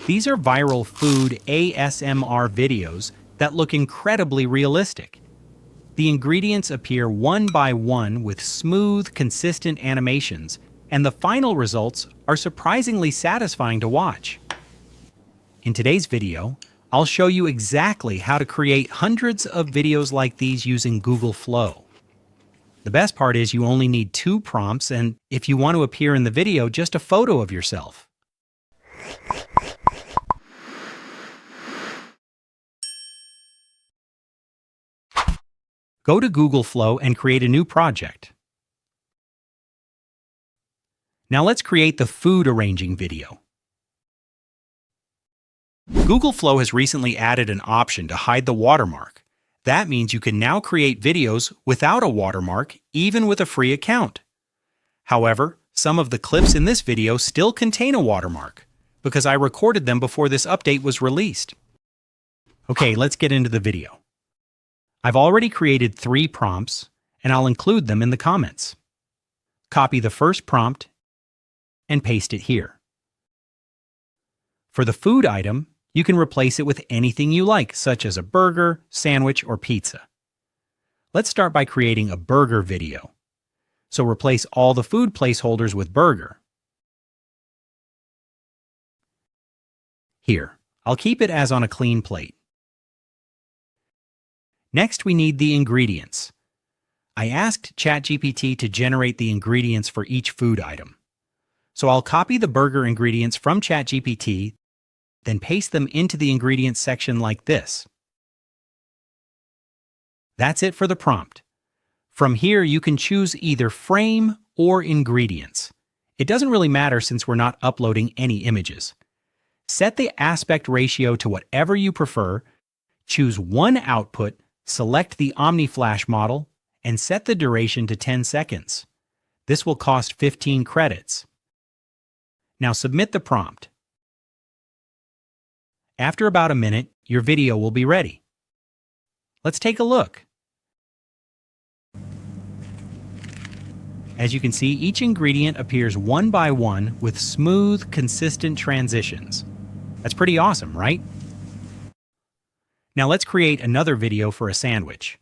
These are viral food ASMR videos that look incredibly realistic. The ingredients appear one by one with smooth, consistent animations, and the final results are surprisingly satisfying to watch. In today's video, I'll show you exactly how to create hundreds of videos like these using Google Flow. The best part is you only need 2 prompts, and if you want to appear in the video, just a photo of yourself. Go to Google Flow and create a new project. Now let's create the food arranging video. Google Flow has recently added an option to hide the watermark. That means you can now create videos without a watermark, even with a free account. However, some of the clips in this video still contain a watermark, because I recorded them before this update was released. Okay, let's get into the video. I've already created 3 prompts, and I'll include them in the comments. Copy the first prompt and paste it here. For the food item, you can replace it with anything you like, such as a burger, sandwich, or pizza. Let's start by creating a burger video. So replace all the food placeholders with burger. Here, I'll keep it as on a clean plate. Next, we need the ingredients. I asked ChatGPT to generate the ingredients for each food item. So I'll copy the burger ingredients from ChatGPT, then paste them into the ingredients section like this. That's it for the prompt. From here, you can choose either frame or ingredients. It doesn't really matter since we're not uploading any images. Set the aspect ratio to whatever you prefer, choose one output, select the OmniFlash model, and set the duration to 10 seconds. This will cost 15 credits. Now submit the prompt. After about a minute, your video will be ready. Let's take a look. As you can see, each ingredient appears one by one with smooth, consistent transitions. That's pretty awesome, right? Now let's create another video for a sandwich.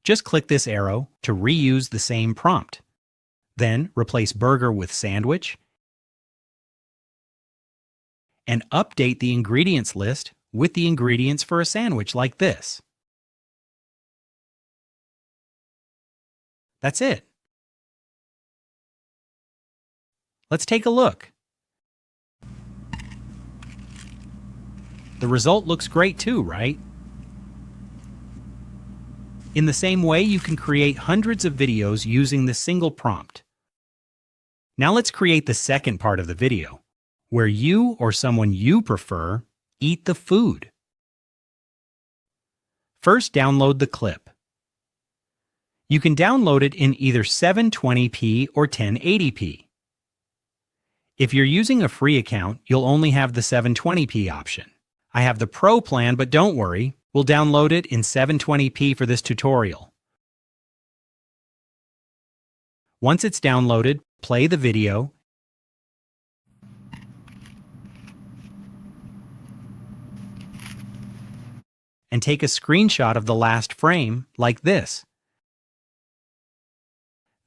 Just click this arrow to reuse the same prompt. Then replace burger with sandwich and update the ingredients list with the ingredients for a sandwich like this. That's it. Let's take a look. The result looks great too, right? In the same way, you can create hundreds of videos using this single prompt. Now let's create the second part of the video, where you or someone you prefer eat the food. First, download the clip. You can download it in either 720p or 1080p. If you're using a free account, you'll only have the 720p option. I have the Pro plan, but don't worry, we'll download it in 720p for this tutorial. Once it's downloaded, play the video and take a screenshot of the last frame like this.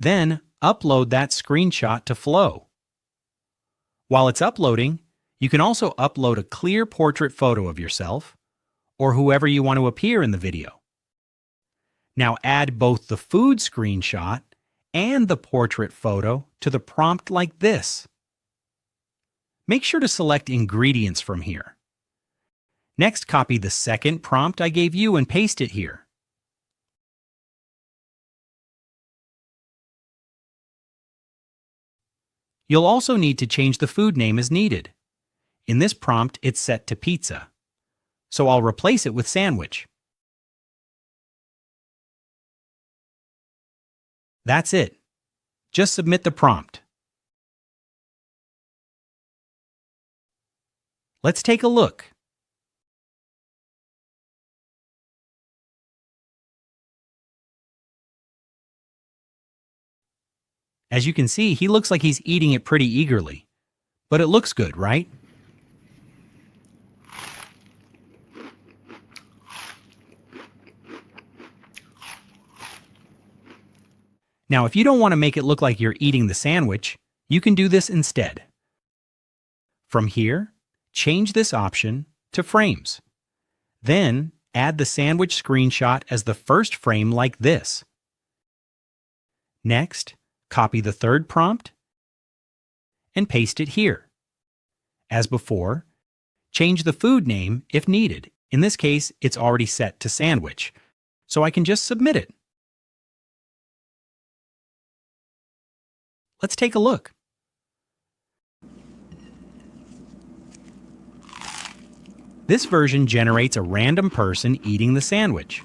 Then upload that screenshot to Flow. While it's uploading, you can also upload a clear portrait photo of yourself or whoever you want to appear in the video. Now add both the food screenshot and the portrait photo to the prompt like this. Make sure to select ingredients from here. Next, copy the second prompt I gave you and paste it here. You'll also need to change the food name as needed. In this prompt, it's set to pizza, so I'll replace it with sandwich. That's it. Just submit the prompt. Let's take a look. As you can see, he looks like he's eating it pretty eagerly. But it looks good, right? Now, if you don't want to make it look like you're eating the sandwich, you can do this instead. From here, change this option to frames. Then, add the sandwich screenshot as the first frame like this. Next, copy the third prompt and paste it here. As before, change the food name if needed. In this case, it's already set to sandwich, so I can just submit it. Let's take a look. This version generates a random person eating the sandwich.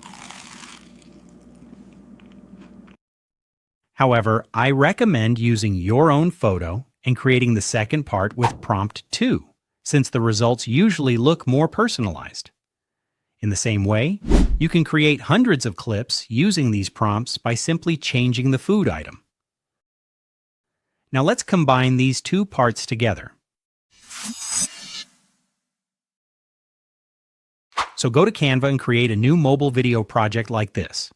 However, I recommend using your own photo and creating the second part with prompt 2, since the results usually look more personalized. In the same way, you can create hundreds of clips using these prompts by simply changing the food item. Now let's combine these two parts together. So go to Canva and create a new mobile video project like this.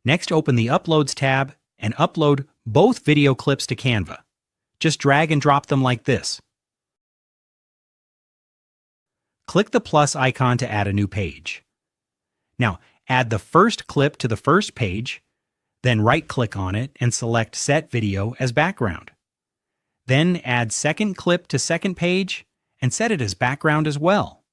Next, open the Uploads tab and upload both video clips to Canva. Just drag and drop them like this. Click the plus icon to add a new page. Now, add the first clip to the first page, then right-click on it and select Set Video as background. Then add second clip to second page and set it as background as well.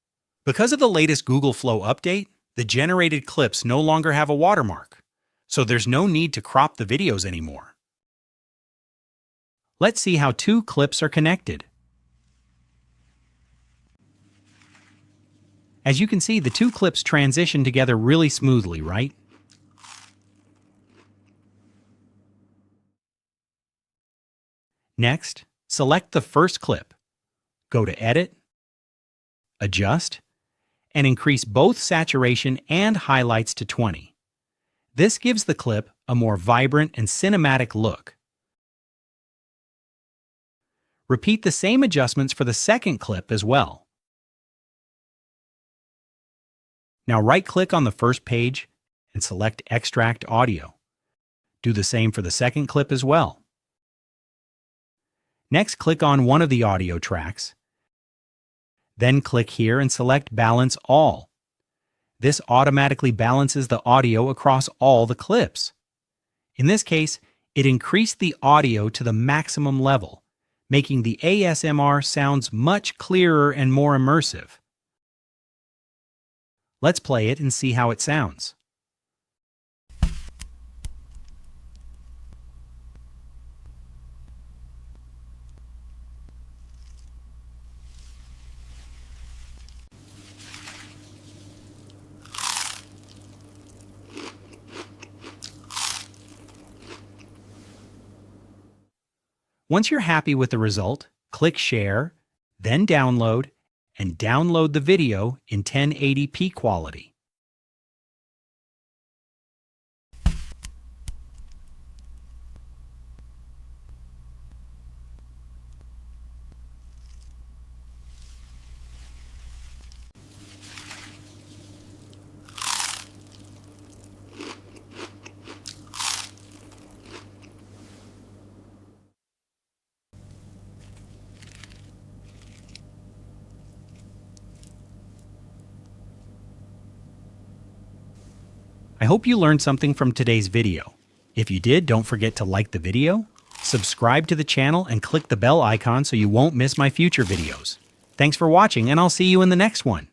Because of the latest Google Flow update, the generated clips no longer have a watermark, so there's no need to crop the videos anymore. Let's see how two clips are connected. As you can see, the two clips transition together really smoothly, right? Next, select the first clip. Go to Edit, Adjust, and increase both saturation and highlights to 20. This gives the clip a more vibrant and cinematic look. Repeat the same adjustments for the second clip as well. Now right-click on the first page and select Extract Audio. Do the same for the second clip as well. Next, click on one of the audio tracks. Then click here and select Balance All. This automatically balances the audio across all the clips. In this case, it increased the audio to the maximum level, making the ASMR sounds much clearer and more immersive. Let's play it and see how it sounds. Once you're happy with the result, click Share, then Download, and download the video in 1080p quality. I hope you learned something from today's video. If you did, don't forget to like the video, subscribe to the channel, and click the bell icon so you won't miss my future videos. Thanks for watching, and I'll see you in the next one.